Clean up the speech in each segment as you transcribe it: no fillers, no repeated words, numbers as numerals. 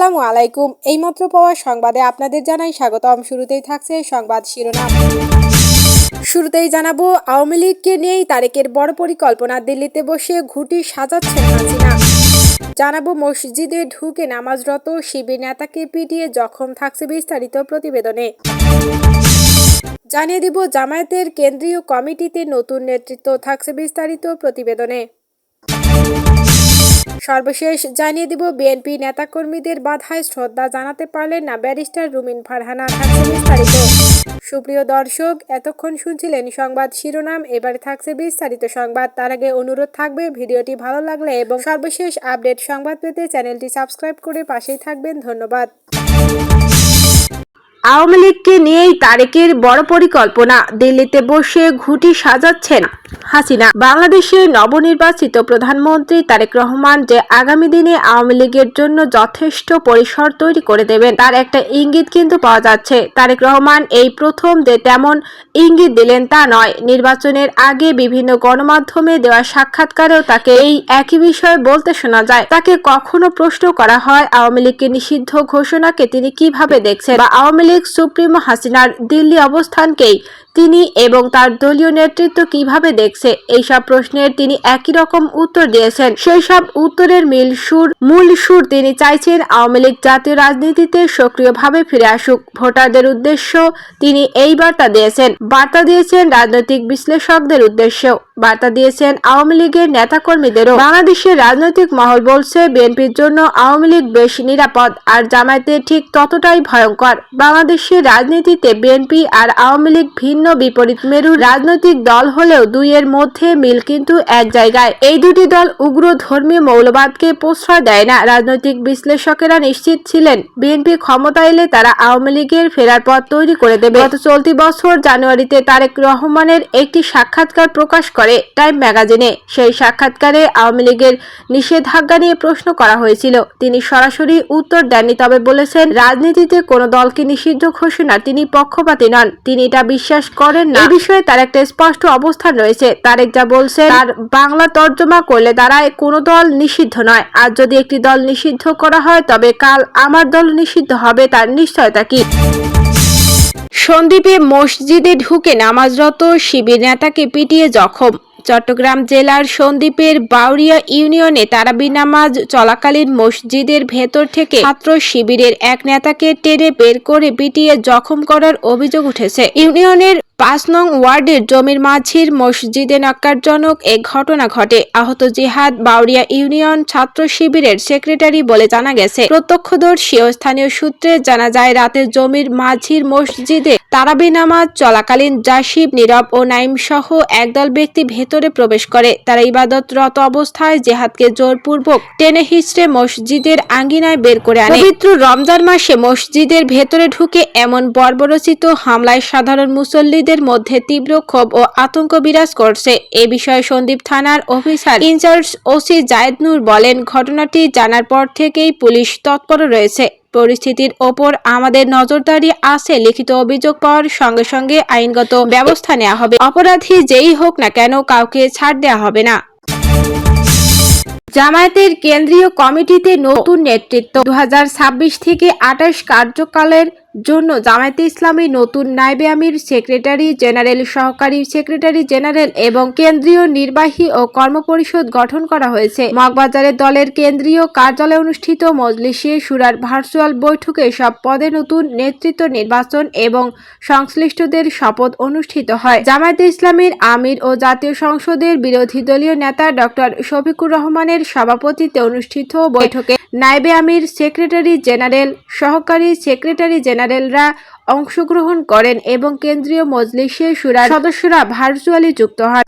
আসসালামু আলাইকুম। এইমাত্র পাওয়া সংবাদে আপনাদের জানাই স্বাগতম। শুরুতেই থাকছে সংবাদ শিরোনাম। শুরুতেই জানাবো, আওয়ামী লীগকে নিয়েই তারেকের বড় পরিকল্পনা। দিল্লিতে বসে ঘুঁটি সাজাচ্ছেন হাসিনা। জানাবো, মসজিদে ঢুকে নামাজরত শিবির নেতাকে পিটিয়ে জখম। থাকছে বিস্তারিত প্রতিবেদনে। জানিয়ে দিব, জামায়াতের কেন্দ্রীয় কমিটিতে নতুন নেতৃত্ব। থাকছে বিস্তারিত প্রতিবেদনে। সর্বশেষ জানিয়ে দিব, বিএনপি নেতাকর্মীদের বাধায় শ্রদ্ধা জানাতে পারলেন না ব্যারিস্টার রুমিন ফারহানা। থাকছে বিস্তারিত। সুপ্রিয় দর্শক, এতক্ষণ শুনছিলেন সংবাদ শিরোনাম, এবারে থাকছে বিস্তারিত সংবাদ। তার আগে অনুরোধ থাকবে, ভিডিওটি ভালো লাগলে এবং সর্বশেষ আপডেট সংবাদ পেতে চ্যানেলটি সাবস্ক্রাইব করে পাশেই থাকবেন। ধন্যবাদ। আওয়ামী লীগকে নিয়েই তারেকের বড় পরিকল্পনা। দিল্লিতে বসে ঘুঁটি সাজাচ্ছেন হাসিনা। বাংলাদেশের নবনির্বাচিত প্রধানমন্ত্রী তারেক রহমান যে আগামী দিনে আওয়ামী লীগের জন্য যথেষ্ট পরিসর তৈরি করে দেবেন, তার একটা ইঙ্গিত কিন্তু পাওয়া যাচ্ছে। তারেক রহমান এই প্রথম যে তেমন ইঙ্গিত দিলেন তা নয়। নির্বাচনের আগে বিভিন্ন গণমাধ্যমে দেওয়া সাক্ষাৎকারেও তাকে এই একই বিষয়ে বলতে শোনা যায়। তাকে কখনো প্রশ্ন করা হয় আওয়ামী লীগকে নিষিদ্ধ ঘোষণাকে তিনি কিভাবে দেখছেন, বা আওয়ামী লীগ সুপ্রিমো হাসিনার দিল্লি অবস্থানকেই তিনি এবং তার দলীয় নেতৃত্ব কিভাবে দেখছে, এইসব প্রশ্নের তিনি একই রকম উত্তর দিয়েছেন। সেই সব উত্তরের মূল সুর তিনি চাইছেন আওয়ামী লীগ জাতীয় রাজনীতিতে সক্রিয়ভাবে ফিরে আসুক। ভোটারদের উদ্দেশ্য তিনি এই বার্তা দিয়েছেন রাজনৈতিক বিশ্লেষকদের উদ্দেশ্যেও বার্তা দিয়েছেন আওয়ামী লীগের নেতাকর্মীদেরও। বাংলাদেশের রাজনৈতিক মহল বলছে বিএনপির জন্য আওয়ামী লীগ বেশ নিরাপদ, আর জামায়াতে ঠিক ততটাই ভয়ঙ্কর। বাংলাদেশের রাজনীতিতে বিএনপি আর আওয়ামী লীগ ভিন্ন বিপরীত মেরুর রাজনৈতিক দল হলেও দুইয়ের মধ্যে মিল কিন্তু এক জায়গায়। এই দুটি দল উগ্র ধর্মীয় মৌলবাদকে প্রশ্রয় দেয় না। রাজনৈতিক বিশ্লেষকেরা নিশ্চিত ছিলেন বিএনপি ক্ষমতা এলে তারা আওয়ামী লীগের ফেরার পথ তৈরি করে দেবে। গত চলতি বছর জানুয়ারিতে তারেক রহমানের একটি সাক্ষাৎকার প্রকাশ করে টাইম ম্যাগাজিনে। সেই সাক্ষাৎকারে আওয়ামী লীগের নিষেধাজ্ঞা নিয়ে প্রশ্ন করা হয়েছিল। তিনি সরাসরি উত্তর দেননি, তবে বলেছেন রাজনীতিতে কোনো দলকে নিষিদ্ধ ঘোষণা তিনি পক্ষপাতী নন, তিনি এটা বিশ্বাস করেন না। এই বিষয়ে তার একটা স্পষ্ট অবস্থান রয়েছে। তারেক যা বলছে তার বাংলা তর্জমা করলে দাঁড়ায় কোনো দল নিষিদ্ধ নয়। আর যদি একটি দল নিষিদ্ধ করা হয় তবে কাল আমার দল নিষিদ্ধ হবে, তার নিশ্চয়তা কি? সন্দ্বীপে মসজিদে ঢুকে নামাজরত শিবির নেতাকে পিটিয়ে জখম। চট্টগ্রাম জেলার সন্দ্বীপের বাউরিয়া ইউনিয়নে তারাবি নামাজ চলাকালীন মসজিদের ভেতর থেকে ছাত্র শিবিরের এক নেতাকে টেনে বের করে পিটিয়ে জখম করার অভিযোগ উঠেছে। ইউনিয়নের ৫ নং ওয়ার্ডের জমির মাঝির মসজিদে ন্যক্কারজনক এ ঘটনা ঘটে। আহত জিহাদ বাউরিয়া ইউনিয়ন ছাত্র শিবিরের সেক্রেটারি বলে জানা গেছে। প্রত্যক্ষদর্শী ও স্থানীয় সূত্রে জানা যায়, রাতে জমির মাঝির মসজিদে তারাবি নামাজ চলাকালীন জাসিব, নীরব ও নাইম সহ একদল ব্যক্তি ভেতরে প্রবেশ করে। তারা ইবাদতরত অবস্থায় জিহাদকে জোরপূর্বক টেনে হিচড়ে মসজিদের আঙ্গিনায় বের করে আনে। পবিত্র রমজান মাসে মসজিদের ভেতরে ঢুকে এমন বর্বরচিত হামলায় সাধারণ মুসল্লিদের মধ্যে তীব্র ক্ষোভ ও আতঙ্ক বিরাজ করছে। এ বিষয়ে সন্দ্বীপ থানার অফিসার ইনচার্জ ওসি জায়েদ নূর বলেন, ঘটনাটি জানার পর থেকেই পুলিশ তৎপর রয়েছে। পরিস্থিতির ওপর আমাদের নজরদারি আছে। লিখিত অভিযোগ পাওয়ার সঙ্গে সঙ্গে আইনগত ব্যবস্থা নেওয়া হবে। অপরাধী যেই হোক না কেন, কাউকে ছাড় দেওয়া হবে না। জামায়াতের কেন্দ্রীয় কমিটিতে নতুন নেতৃত্ব। ২০২৬ থেকে ২৮ কার্যকালের জন্য জামায়াতে ইসলামী নতুন নায়েবে আমির, সেক্রেটারি জেনারেল, সহকারী সেক্রেটারি জেনারেল এবং কেন্দ্রীয় নির্বাহী ও কর্মপরিষদ গঠন করা হয়েছে। মগবাজারে দলের কেন্দ্রীয় কার্যালয়ে অনুষ্ঠিত মজলিসে শুরার ভার্চুয়াল বৈঠকে সব পদে নতুন নেতৃত্ব নির্বাচন এবং সংশ্লিষ্টদের শপথ অনুষ্ঠিত হয়। জামায়াতে ইসলামীর আমির ও জাতীয় সংসদের বিরোধী দলীয় নেতা ডক্টর শফিকুর রহমানের সভাপতিত্বে অনুষ্ঠিত বৈঠকে নায়েবে আমির, সেক্রেটারি জেনারেল, সহকারী সেক্রেটারি জেনারেলরা অংশগ্রহণ করেন এবং কেন্দ্রীয় মজলিসে শুরার সদস্যরা ভার্চুয়ালি যুক্ত হন।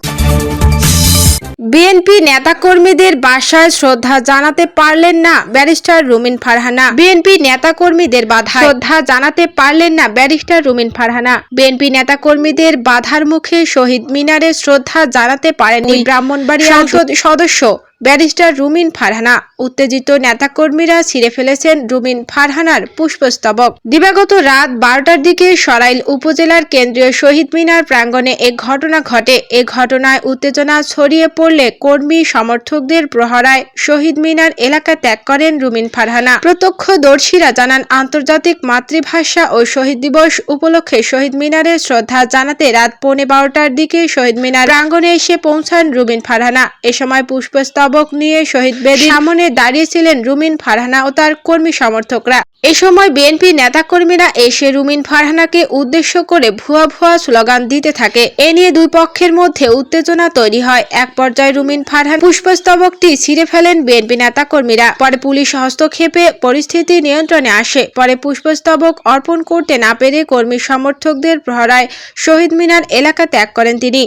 বিএনপি নেতাকর্মীদের বাসায় শ্রদ্ধা জানাতে পারলেন না ব্যারিস্টার রুমিন ফারহানা। বিএনপি নেতাকর্মীদের বাধায় শ্রদ্ধা জানাতে পারলেন না ব্যারিস্টার রুমিন ফারহানা। বিএনপি নেতাকর্মীদের বাধার মুখে শহীদ মিনারে শ্রদ্ধা জানাতে পারেননি ব্রাহ্মণবাড়িয়া সংসদ সদস্য ব্যারিস্টার রুমিন ফারহানা। উত্তেজিত নেতাকর্মীরা ছিঁড়ে ফেলেছেন রুমিন ফারহানার পুষ্পস্তবক। দিবাগত রাত 12টার দিকে সরাইল উপজেলার কেন্দ্রীয় শহীদ মিনার প্রাঙ্গণে এ ঘটনা ঘটে। এ ঘটনায় উত্তেজনা ছড়িয়ে পড়লে কর্মী সমর্থকদের প্রহরায় শহীদ মিনার এলাকা ত্যাগ করেন রুমিন ফারহানা। প্রত্যক্ষদর্শীরা জানান, আন্তর্জাতিক মাতৃভাষা ও শহীদ দিবস উপলক্ষে শহীদ মিনারে শ্রদ্ধা জানাতে রাত 12:15টার দিকে শহীদ মিনার প্রাঙ্গণে এসে পৌঁছান রুমিন ফারহানা। এ সময় পুষ্পস্তবক নিয়ে শহীদ বেদির সামনে দাঁড়িয়েছিলেন রুমিন ফারহানা ও তার কর্মী সমর্থকরা। এ সময় বিএনপি নেতাকর্মীরা এসে রুমিন ফারহানাকে উদ্দেশ্য করে ভুয়া ভুয়া স্লোগান দিতে থাকে। এ নিয়ে দুই পক্ষের মধ্যে উত্তেজনা তৈরি হয়। এক পর্যায়ে রুমিন ফারহানা পুষ্পস্তবকটি ছিঁড়ে ফেলেন বিএনপি নেতাকর্মীরা। পরে পুলিশ হস্তক্ষেপে পরিস্থিতি নিয়ন্ত্রণে আসে। পরে পুষ্পস্তবক অর্পণ করতে না পেরে কর্মী সমর্থকদের প্রহরায় শহীদ মিনার এলাকা ত্যাগ করেন তিনি।